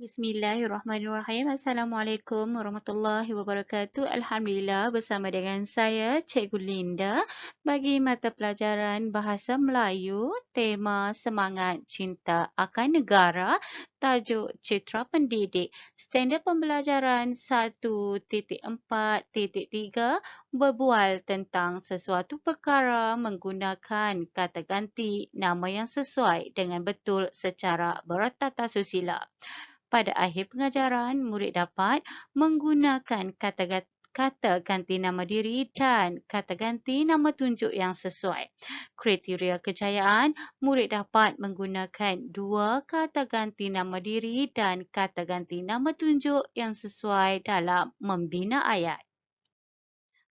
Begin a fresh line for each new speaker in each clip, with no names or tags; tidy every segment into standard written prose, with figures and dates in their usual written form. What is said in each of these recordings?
Bismillahirrahmanirrahim. Assalamualaikum warahmatullahi wabarakatuh. Alhamdulillah bersama dengan saya Cikgu Linda bagi mata pelajaran Bahasa Melayu tema Semangat Cinta Akan Negara, tajuk Citra Pendidik. Standard pembelajaran 1.4.3 berbual tentang sesuatu perkara menggunakan kata ganti nama yang sesuai dengan betul secara beratata susila. Pada akhir pengajaran, murid dapat menggunakan kata ganti nama diri dan kata ganti nama tunjuk yang sesuai. Kriteria kejayaan, murid dapat menggunakan dua kata ganti nama diri dan kata ganti nama tunjuk yang sesuai dalam membina ayat.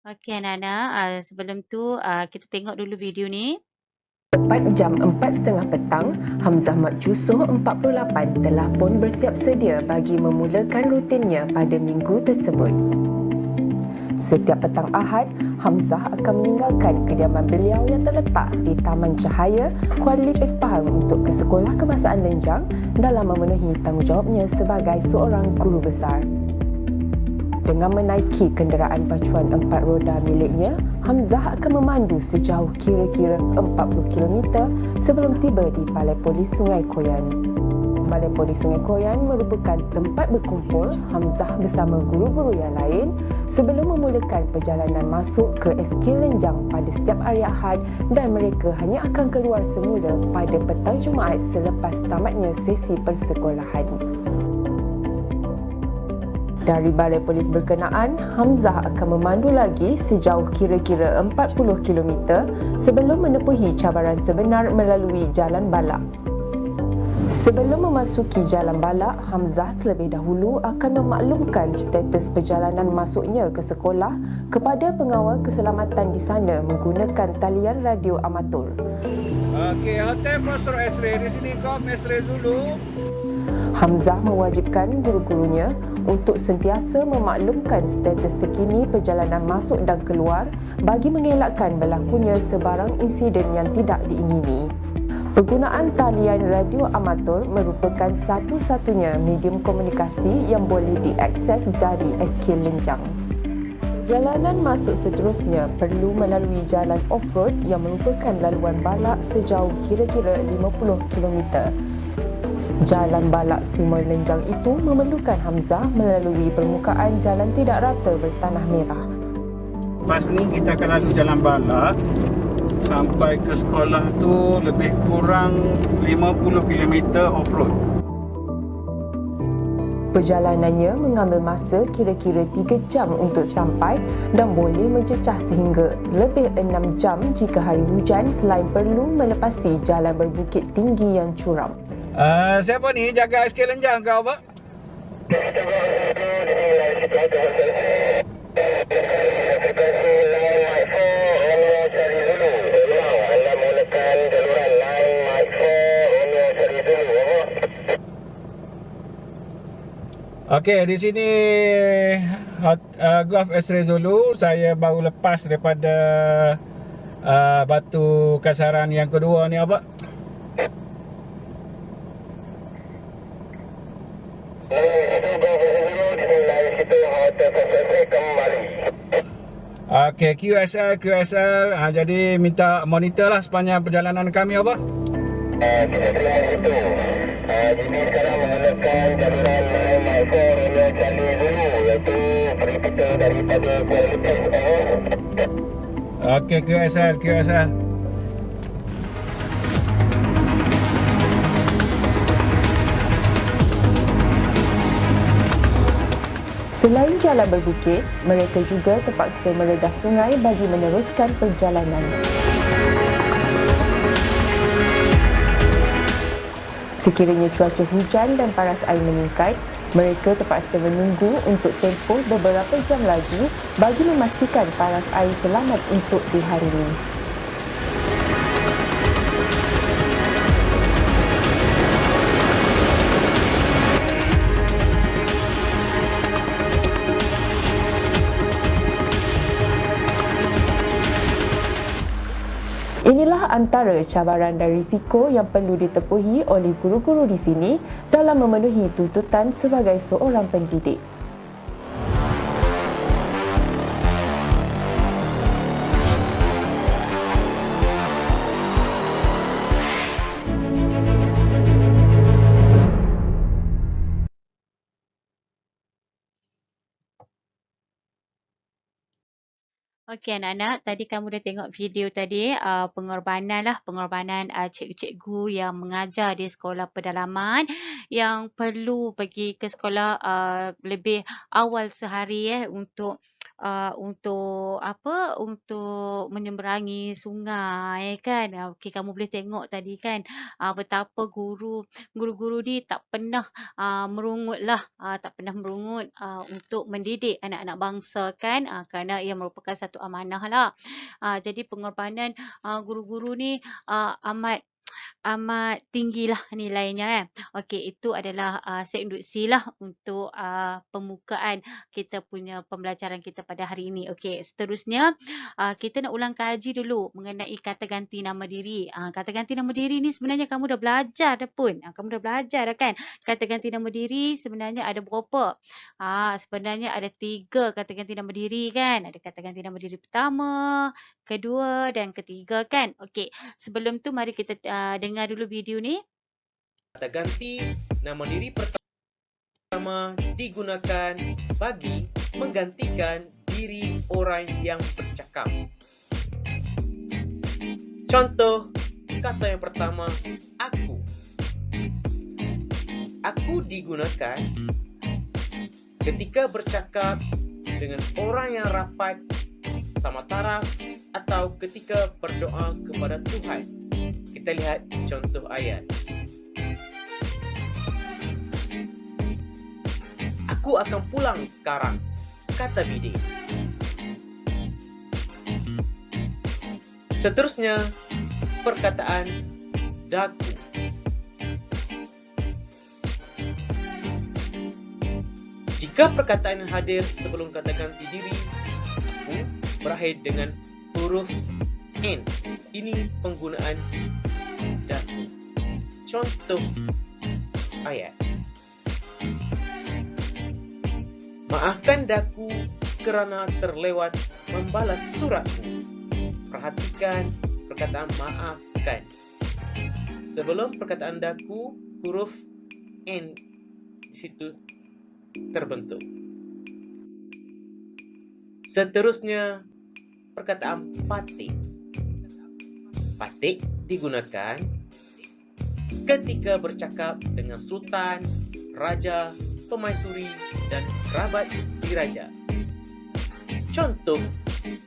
Okey anak-anak, sebelum tu kita tengok dulu video ni.
Tepat jam 4.30 petang, Hamzah Mat Jusoh 48 telah pun bersiap sedia bagi memulakan rutinnya pada minggu tersebut. Setiap petang Ahad, Hamzah akan meninggalkan kediaman beliau yang terletak di Taman Cahaya, Kuala Lipis Pahang untuk ke Sekolah Kebahasaan Lenjang dalam memenuhi tanggungjawabnya sebagai seorang guru besar. Dengan menaiki kenderaan pacuan 4 roda miliknya, Hamzah akan memandu sejauh kira-kira 40 km sebelum tiba di Balai Polis Sungai Koyan. Balai Polis Sungai Koyan merupakan tempat berkumpul Hamzah bersama guru-guru yang lain sebelum memulakan perjalanan masuk ke SK Lenjang pada setiap hari Ahad, dan mereka hanya akan keluar semula pada petang Jumaat selepas tamatnya sesi persekolahan. Dari balai polis berkenaan, Hamzah akan memandu lagi sejauh kira-kira 40 km sebelum menepuhi cabaran sebenar melalui Jalan Balak. Sebelum memasuki Jalan Balak, Hamzah terlebih dahulu akan memaklumkan status perjalanan masuknya ke sekolah kepada pengawal keselamatan di sana menggunakan talian radio amatur.
Okey, Hotel Masro X-Ray. Di sini kau X-Ray dulu.
Hamzah mewajibkan guru-gurunya untuk sentiasa memaklumkan status terkini perjalanan masuk dan keluar bagi mengelakkan berlakunya sebarang insiden yang tidak diingini. Penggunaan talian radio amatur merupakan satu-satunya medium komunikasi yang boleh diakses dari SK Lenjang. Perjalanan masuk seterusnya perlu melalui jalan off-road yang merupakan laluan balak sejauh kira-kira 50 km. Jalan Balak Simoi Lenjang itu memerlukan Hamzah melalui permukaan jalan tidak rata bertanah merah.
Lepas ni kita akan lalu Jalan Balak sampai ke sekolah tu lebih kurang 50 km off-road.
Perjalanannya mengambil masa kira-kira 3 jam untuk sampai dan boleh mencecah sehingga lebih 6 jam jika hari hujan selain perlu melepasi jalan berbukit tinggi yang curam.
Siapa ni jaga SK Lenjang kau, Pak? Okey, di sini Golf X-Ray Zulu. Saya baru lepas daripada batu kasaran yang kedua ni, apa? Okey, QSL. Jadi minta monitor lah sepanjang perjalanan kami, apa? Kita terima itu. Jadi sekarang menggunakan jaluran MI4 Romeo Charlie dulu, iaitu perimeter daripada Kuala Lipis. Okey, QSL.
Selain jalan berbukit, mereka juga terpaksa meredah sungai bagi meneruskan perjalanan. Sekiranya cuaca hujan dan paras air meningkat, mereka terpaksa menunggu untuk tempoh beberapa jam lagi bagi memastikan paras air selamat untuk diharungi. Inilah antara cabaran dan risiko yang perlu ditepuhi oleh guru-guru di sini dalam memenuhi tuntutan sebagai seorang pendidik.
Okey anak-anak, tadi kamu dah tengok video tadi, pengorbanan cikgu-cikgu yang mengajar di sekolah pedalaman yang perlu pergi ke sekolah lebih awal sehari untuk menyeberangi sungai kan. Okey kamu boleh tengok tadi kan betapa guru-guru ni tak pernah tak pernah merungut untuk mendidik anak-anak bangsa kan kerana ia merupakan satu amanah lah. Jadi pengorbanan guru-guru ni amat tinggilah nilainya. Okey, itu adalah seintroduksi lah untuk pembukaan kita punya pembelajaran kita pada hari ini. Okey, seterusnya kita nak ulang kaji dulu mengenai kata ganti nama diri. Kata ganti nama diri ni sebenarnya kamu dah belajar dah pun. Kamu dah belajar dah kan? Kata ganti nama diri sebenarnya ada berapa? Sebenarnya ada 3 kata ganti nama diri kan? Ada kata ganti nama diri pertama, kedua dan ketiga kan? Okey, sebelum tu mari kita dengar dulu video ni.
Kata ganti nama diri pertama digunakan bagi menggantikan diri orang yang bercakap. Contoh kata yang pertama, aku. Aku digunakan ketika bercakap dengan orang yang rapat, sama taraf atau ketika berdoa kepada Tuhan. Kita lihat contoh ayat. Aku akan pulang sekarang, kata Bidi. Seterusnya, perkataan daku. Jika perkataan yang hadir sebelum kata ganti diri aku berakhir dengan huruf N, ini penggunaan daku. Contoh ayat. Maafkan daku kerana terlewat membalas suratmu. Perhatikan perkataan maafkan. Sebelum perkataan daku, huruf N di situ terbentuk. Seterusnya, perkataan patik. Patik digunakan ketika bercakap dengan sultan, raja, pemaisuri, dan kerabat diraja. Contoh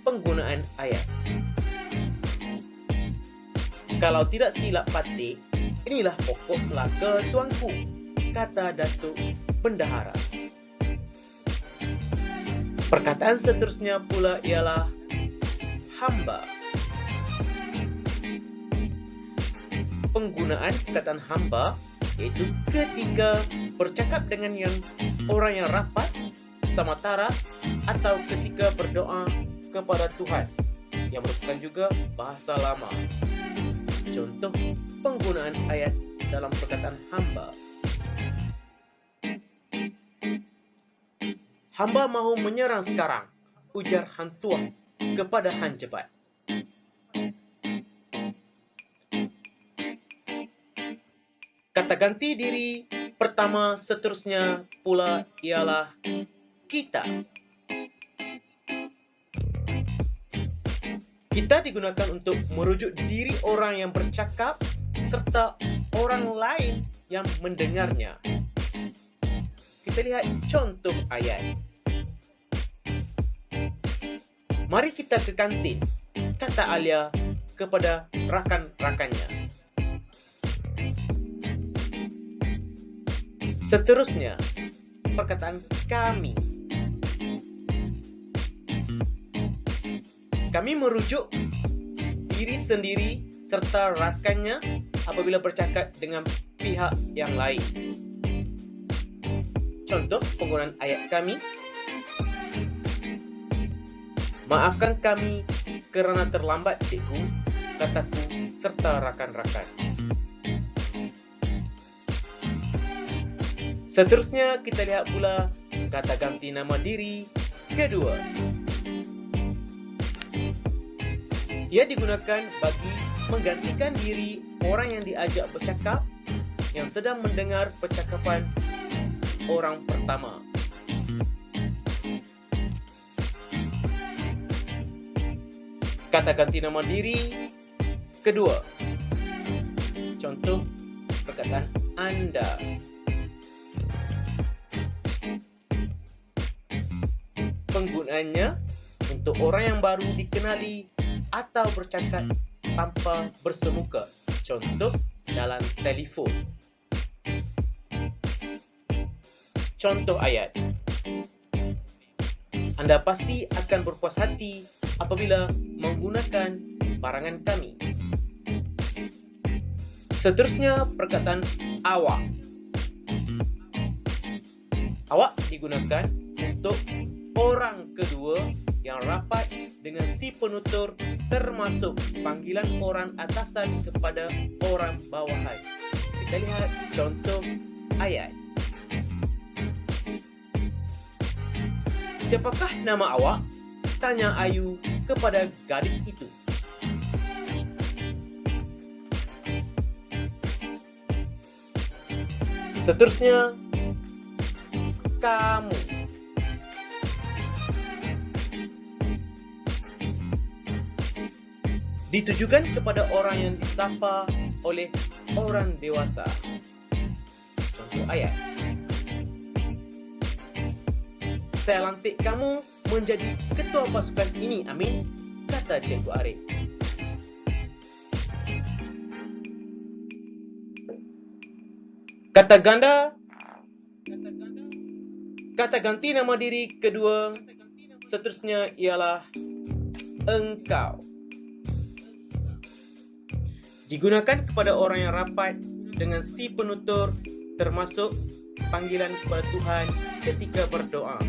penggunaan ayat. Kalau tidak silap patik, inilah pokok laka tuanku, kata Datuk Bendahara. Perkataan seterusnya pula ialah hamba. Penggunaan perkataan hamba iaitu ketika bercakap dengan orang yang rapat, sama taraf atau ketika berdoa kepada Tuhan, yang merupakan juga bahasa lama. Contoh penggunaan ayat dalam perkataan hamba. Hamba mahu menyerang sekarang, ujar Han Tuah kepada Han Jebat. Kata ganti diri pertama seterusnya pula ialah kita. Kita digunakan untuk merujuk diri orang yang bercakap serta orang lain yang mendengarnya. Kita lihat contoh ayat. Mari kita ke kantin, kata Alia kepada rakan-rakannya. Seterusnya, perkataan kami. Kami merujuk diri sendiri serta rakannya apabila bercakap dengan pihak yang lain. Contoh penggunaan ayat kami. Maafkan kami kerana terlambat, cikgu, kataku serta rakan-rakan. Seterusnya kita lihat pula kata ganti nama diri kedua. Ia digunakan bagi menggantikan diri orang yang diajak bercakap yang sedang mendengar percakapan orang pertama. Kata ganti nama diri kedua. Contoh perkataan Anda. Penggunaannya untuk orang yang baru dikenali atau bercakap tanpa bersemuka. Contoh dalam telefon. Contoh ayat. Anda pasti akan berpuas hati apabila menggunakan barangan kami. Seterusnya perkataan awak. Awak digunakan untuk orang kedua yang rapat dengan si penutur, termasuk panggilan orang atasan kepada orang bawahan. Kita lihat contoh ayat. Siapakah nama awak? Tanya Ayu kepada gadis itu. Seterusnya, kamu. Ditujukan kepada orang yang disapa oleh orang dewasa. Contoh ayat. Saya lantik kamu menjadi ketua pasukan ini, Amin, kata Cikgu Arif. Kata ganda. Kata ganti nama diri kedua seterusnya ialah engkau. Digunakan kepada orang yang rapat dengan si penutur, termasuk panggilan kepada Tuhan ketika berdoa.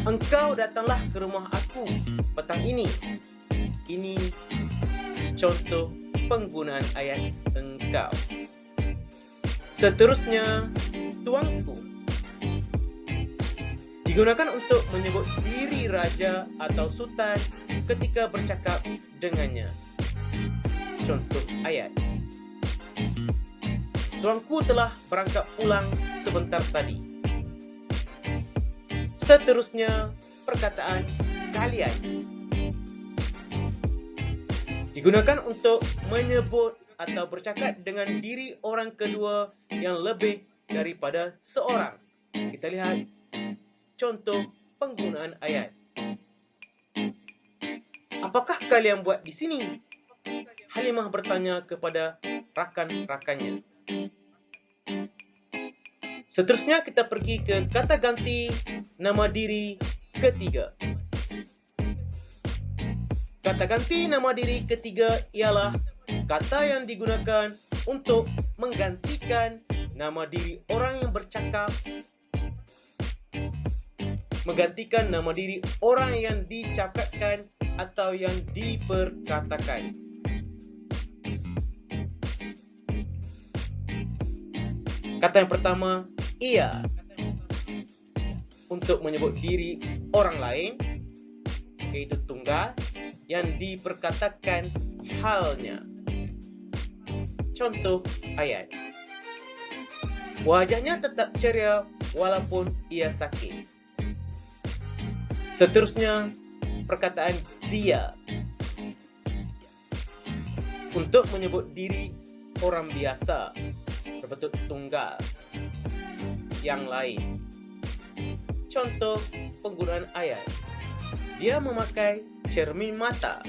Engkau datanglah ke rumah aku petang ini. Ini contoh penggunaan ayat engkau. Seterusnya, tuanku. Digunakan untuk menyebut diri raja atau sultan ketika bercakap dengannya. Contoh ayat. Tuanku telah berangkat pulang sebentar tadi. Seterusnya, perkataan kalian. Digunakan untuk menyebut atau bercakap dengan diri orang kedua yang lebih daripada seorang. Kita lihat contoh penggunaan ayat. Apakah kalian buat di sini? Halimah bertanya kepada rakan-rakannya. Seterusnya kita pergi ke kata ganti nama diri ketiga. Kata ganti nama diri ketiga ialah kata yang digunakan untuk menggantikan nama diri orang yang bercakap, menggantikan nama diri orang yang dicakapkan atau yang diperkatakan. Kata yang pertama, ia, untuk menyebut diri orang lain, yaitu tunggal, yang diperkatakan halnya. Contoh ayat. Wajahnya tetap ceria walaupun ia sakit. Seterusnya, perkataan dia. Untuk menyebut diri orang biasa, berbentuk tunggal, yang lain. Contoh penggunaan ayat. Dia memakai cermin mata.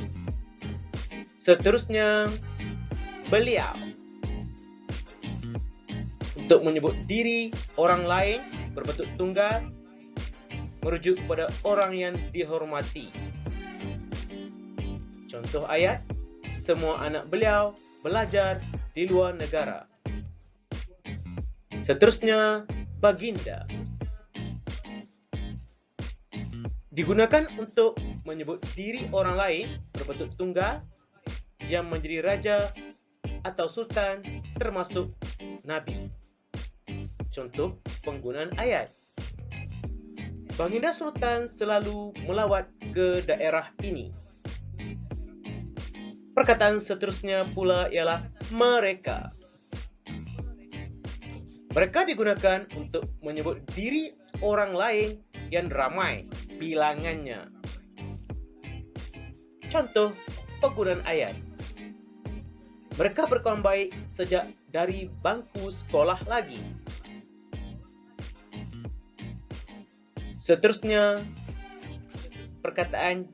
Seterusnya, beliau. Untuk menyebut diri orang lain berbentuk tunggal, merujuk kepada orang yang dihormati. Contoh ayat, semua anak beliau belajar di luar negara. Seterusnya, baginda. Digunakan untuk menyebut diri orang lain berbentuk tunggal yang menjadi raja atau sultan, termasuk nabi. Contoh penggunaan ayat. Baginda Sultan selalu melawat ke daerah ini. Perkataan seterusnya pula ialah mereka. Mereka digunakan untuk menyebut diri orang lain yang ramai bilangannya. Contoh penggunaan ayat. Mereka berkawan baik sejak dari bangku sekolah lagi. Seterusnya, perkataan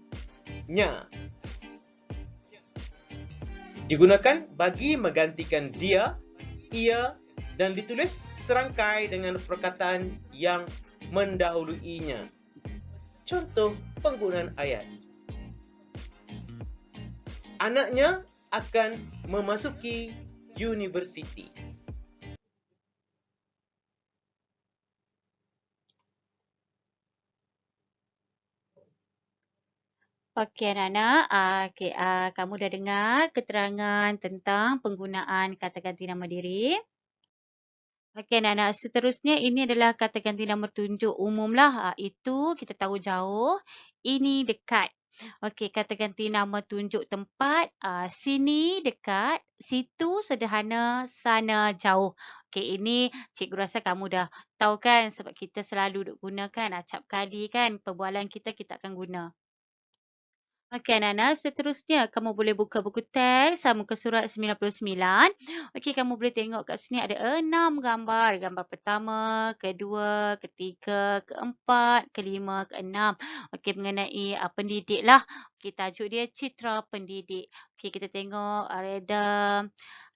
nya digunakan bagi menggantikan dia, ia, dan ditulis serangkai dengan perkataan yang mendahuluinya. Contoh penggunaan ayat. Anaknya akan memasuki universiti.
Okey anak-anak, kamu dah dengar keterangan tentang penggunaan kata ganti nama diri. Okey anak-anak, seterusnya ini adalah kata ganti nama tunjuk umumlah. Itu kita tahu jauh, ini dekat. Okey, kata ganti nama tunjuk tempat, sini dekat, situ sederhana, sana jauh. Okey, ini cikgu rasa kamu dah tahu kan sebab kita selalu duk gunakan acap kali kan perbualan kita akan guna. Okey anak-anak, seterusnya kamu boleh buka buku teks muka surat 99. Okey, kamu boleh tengok kat sini ada 6 gambar. Gambar pertama, kedua, ketiga, keempat, kelima, keenam. Okey, mengenai pendidik lah. Okey, tajuk dia Citra Pendidik. Okey, kita tengok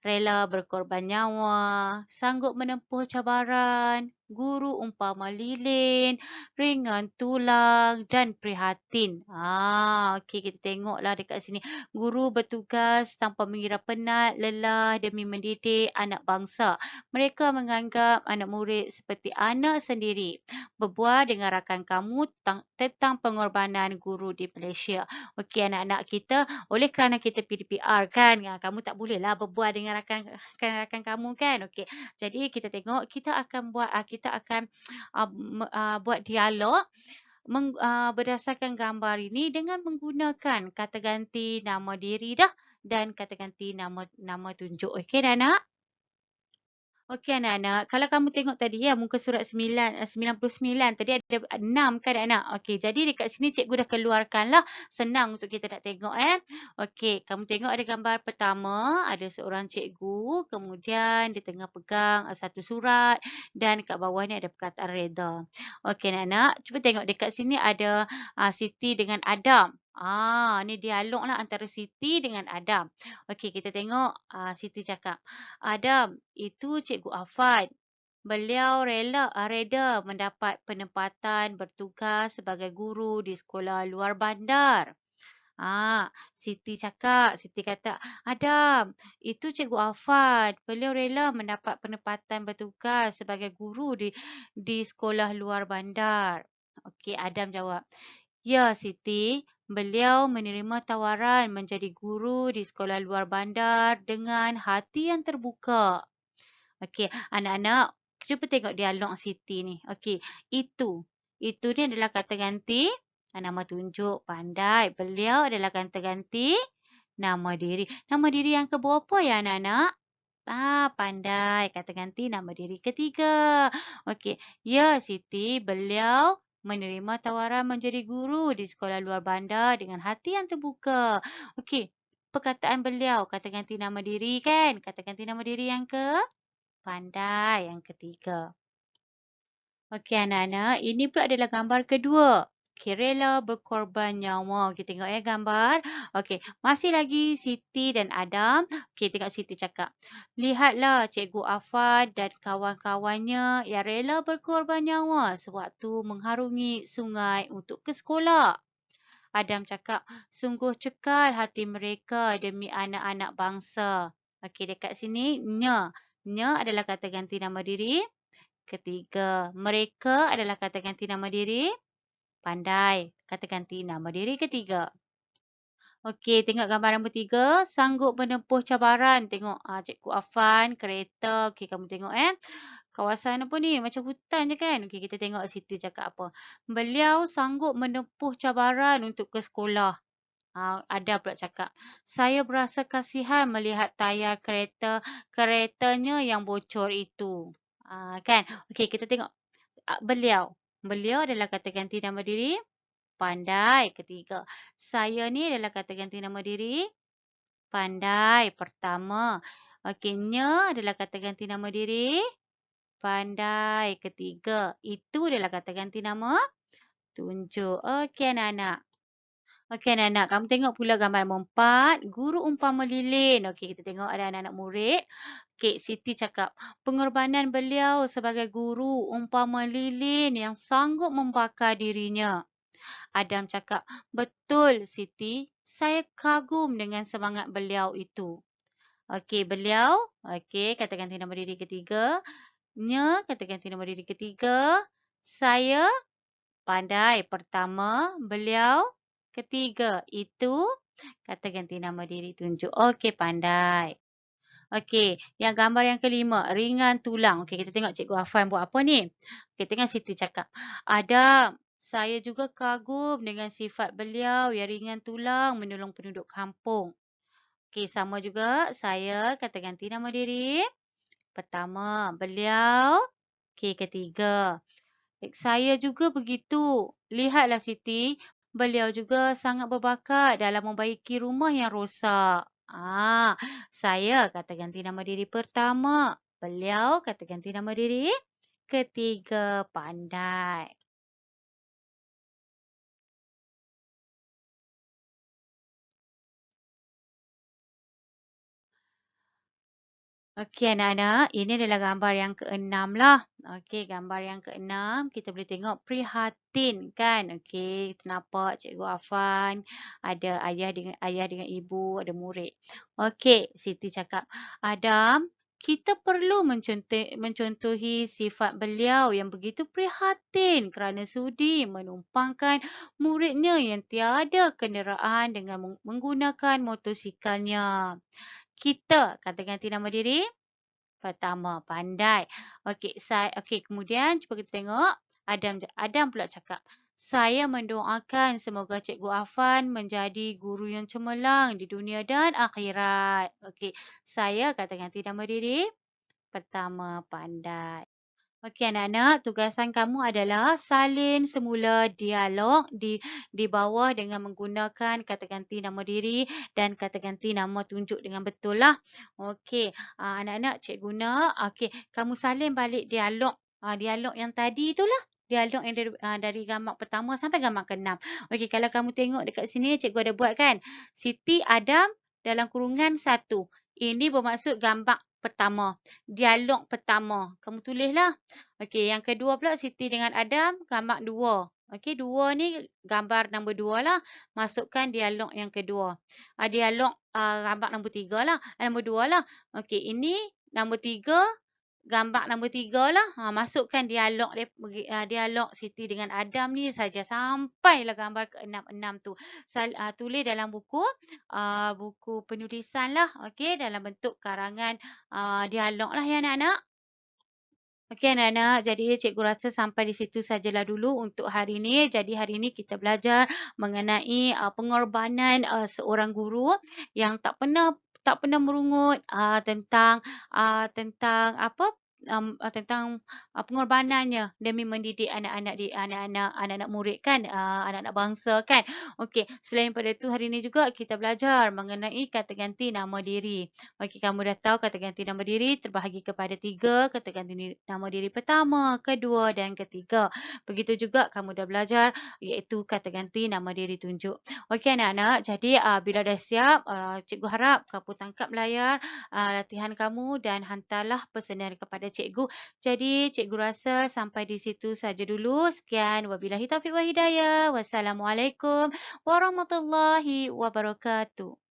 rela berkorban nyawa, sanggup menempuh cabaran, guru umpama lilin, ringan tulang dan prihatin. Okey, kita tengoklah dekat sini. Guru bertugas tanpa mengira penat, lelah demi mendidik anak bangsa. Mereka menganggap anak murid seperti anak sendiri. Berbual dengan rakan kamu tentang pengorbanan guru di Malaysia. Okey, anak-anak kita, oleh kerana kita PDPR kan, kamu tak bolehlah berbual dengan rakan kamu kan. Okey, jadi kita tengok, kita akan buat dialog berdasarkan gambar ini dengan menggunakan kata ganti nama diri dah dan kata ganti nama tunjuk. Okey anak-anak? Okey anak-anak, kalau kamu tengok tadi ya muka surat 99 tadi ada 6 kan anak? Okey, jadi dekat sini cikgu dah keluarkanlah. Senang untuk kita nak tengok Okey, kamu tengok ada gambar pertama, ada seorang cikgu, kemudian dia tengah pegang satu surat dan kat bawah ni ada perkataan reda. Okey anak-anak, cuba tengok dekat sini ada Siti dengan Adam. Ni dialog lah antara Siti dengan Adam. Okey, kita tengok Siti cakap, Adam, itu Cikgu Afan. Beliau reda mendapat penempatan bertugas sebagai guru di sekolah luar bandar. Siti kata, Adam, itu Cikgu Afan. Beliau rela mendapat penempatan bertugas sebagai guru di sekolah luar bandar. Okey, Adam jawab, ya Siti, beliau menerima tawaran menjadi guru di sekolah luar bandar dengan hati yang terbuka. Okey, anak-anak, cuba tengok dialog Siti ni. Okey, itu. Itu ni adalah kata ganti nama tunjuk. Pandai. Beliau adalah kata ganti nama diri. Nama diri yang keberapa ya anak-anak? Pandai. Kata ganti nama diri ketiga. Okey, ya Siti, beliau menerima tawaran menjadi guru di sekolah luar bandar dengan hati yang terbuka. Okey, perkataan beliau, kata ganti nama diri kan? Kata ganti nama diri yang pandai yang ketiga. Okey anak-anak, ini pula adalah gambar kedua. Okey, rela berkorban nyawa. Kita tengok gambar. Okey, masih lagi Siti dan Adam. Okey, tengok Siti cakap. Lihatlah Cikgu Afan dan kawan-kawannya yang rela berkorban nyawa sewaktu mengharungi sungai untuk ke sekolah. Adam cakap, sungguh cekal hati mereka demi anak-anak bangsa. Okey, dekat sini, nya. Nya adalah kata ganti nama diri. Ketiga, mereka adalah kata ganti nama diri. Pandai. Kata ganti nama diri ketiga. Okey, tengok gambar nombor 3. Sanggup menempuh cabaran. Tengok Cikgu Afan, kereta. Okey, kamu tengok kawasan apa ni? Macam hutan je kan? Okey, kita tengok Siti cakap apa. Beliau sanggup menempuh cabaran untuk ke sekolah. Ada pula cakap, saya berasa kasihan melihat tayar keretanya yang bocor itu. Kan? Okey, kita tengok beliau. Beliau adalah kata ganti nama diri. Pandai, ketiga. Saya ni adalah kata ganti nama diri. Pandai, pertama. Okey, nya adalah kata ganti nama diri. Pandai, ketiga. Itu adalah kata ganti nama tunjuk. Okey, anak-anak. Okey, anak-anak. Kamu tengok pula gambar nombor 4. Guru umpama lilin. Okey, kita tengok ada anak-anak murid. Okey, Siti cakap, pengorbanan beliau sebagai guru umpama lilin yang sanggup membakar dirinya. Adam cakap, betul Siti, saya kagum dengan semangat beliau itu. Okey, beliau. Okey, kata ganti nama diri ketiga. Nya, kata ganti nama diri ketiga. Saya, pandai. Pertama, beliau. Ketiga, itu. Kata ganti nama diri tunjuk. Okey, pandai. Okey, yang gambar yang kelima, ringan tulang. Okey, kita tengok Cikgu Afan buat apa ni. Okey, tengok Siti cakap. Adam, saya juga kagum dengan sifat beliau yang ringan tulang menolong penduduk kampung. Okey, sama juga saya kata ganti nama diri. Pertama, beliau. Okey, ketiga. Saya juga begitu. Lihatlah Siti, beliau juga sangat berbakat dalam membaiki rumah yang rosak. Saya kata ganti nama diri pertama. Beliau kata ganti nama diri ketiga. Pandai. Okey anak-anak, ini adalah gambar yang keenam lah. Okey, gambar yang keenam kita boleh tengok prihatin kan. Okey, kita nampak Cikgu Afan, ada ayah dengan ibu, ada murid. Okey, Siti cakap, Adam, kita perlu mencontohi sifat beliau yang begitu prihatin kerana sudi menumpangkan muridnya yang tiada kenderaan dengan menggunakan motosikalnya. Kita kata ganti nama diri. Pertama, pandai. Okey, kemudian cuba kita tengok. Adam pula cakap, saya mendoakan semoga Cikgu Afan menjadi guru yang cemerlang di dunia dan akhirat. Okey, saya kata ganti nama diri. Pertama, pandai. Okey anak-anak, tugasan kamu adalah salin semula dialog di bawah dengan menggunakan kata ganti nama diri dan kata ganti nama tunjuk dengan betul lah. Okey, anak-anak cik guna, okey, kamu salin balik dialog. Dialog yang tadi itulah. Dialog yang dari gambar pertama sampai gambar ke-6. Okey, kalau kamu tengok dekat sini cikgu ada buat kan. Siti Adam dalam kurungan 1. Ini bermaksud gambar pertama. Dialog pertama. Kamu tulislah. Okey, yang kedua pula Siti dengan Adam gambar 2. Okey, 2 ni gambar nombor 2 lah. Masukkan dialog yang kedua. Dialog gambar nombor 3 lah. Nombor 2 lah. Okey, ini nombor 3. Gambar nombor 3 lah. Masukkan dialog dialog Siti dengan Adam ni saja sampailah gambar ke-6 tu. Tulis dalam buku penulisan lah. Okey, dalam bentuk karangan dialog lah ya anak-anak. Okey anak-anak, jadi cikgu rasa sampai di situ sajalah dulu untuk hari ini. Jadi hari ini kita belajar mengenai pengorbanan seorang guru yang tak pernah merungut tentang apa tentang pengorbanannya demi mendidik anak-anak murid kan, anak-anak bangsa kan. Okey, selain daripada itu hari ini juga kita belajar mengenai kata ganti nama diri. Okey, kamu dah tahu kata ganti nama diri terbahagi kepada 3 kata ganti nama diri pertama, kedua dan ketiga. Begitu juga kamu dah belajar iaitu kata ganti nama diri tunjuk. Okey anak-anak, jadi bila dah siap, cikgu harap kamu tangkap layar latihan kamu dan hantarlah pesanan kepada cikgu. Jadi cikgu rasa sampai di situ saja dulu. Sekian, wabillahi taufiq wa hidayah. Wassalamualaikum warahmatullahi wabarakatuh.